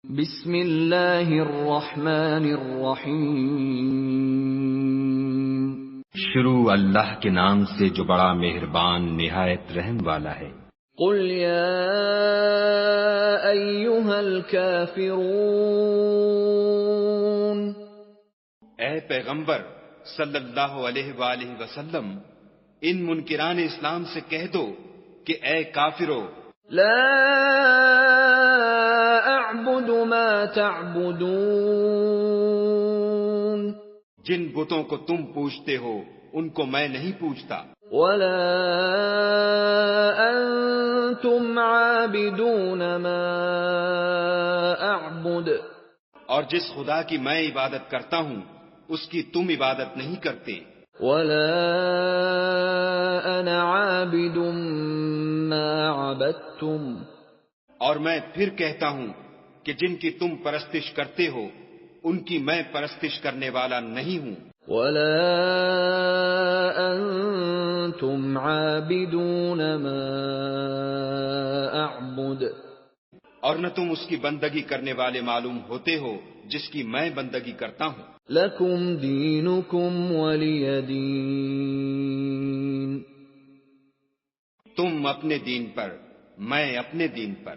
بسم اللہ الرحمن الرحیم۔ شروع اللہ کے نام سے جو بڑا مہربان نہایت رحم والا ہے۔ قل یا ایھا الکافرون، اے پیغمبر صلی اللہ علیہ وآلہ وسلم، ان منکران اسلام سے کہہ دو کہ اے کافرو، لا اعبد ما تعبدون، جن بتوں کو تم پوجتے ہو ان کو میں نہیں پوجتا، ولا انتم عابدون ما اعبد، اور جس خدا کی میں عبادت کرتا ہوں اس کی تم عبادت نہیں کرتے، ولا انا عابد ما عبدتم، اور میں پھر کہتا ہوں کہ جن کی تم پرستش کرتے ہو ان کی میں پرستش کرنے والا نہیں ہوں، ولا انتم عابدون ما اعبد، اور نہ تم اس کی بندگی کرنے والے معلوم ہوتے ہو جس کی میں بندگی کرتا ہوں۔ لکم دینکم ولی دین، تم اپنے دین پر، میں اپنے دین پر۔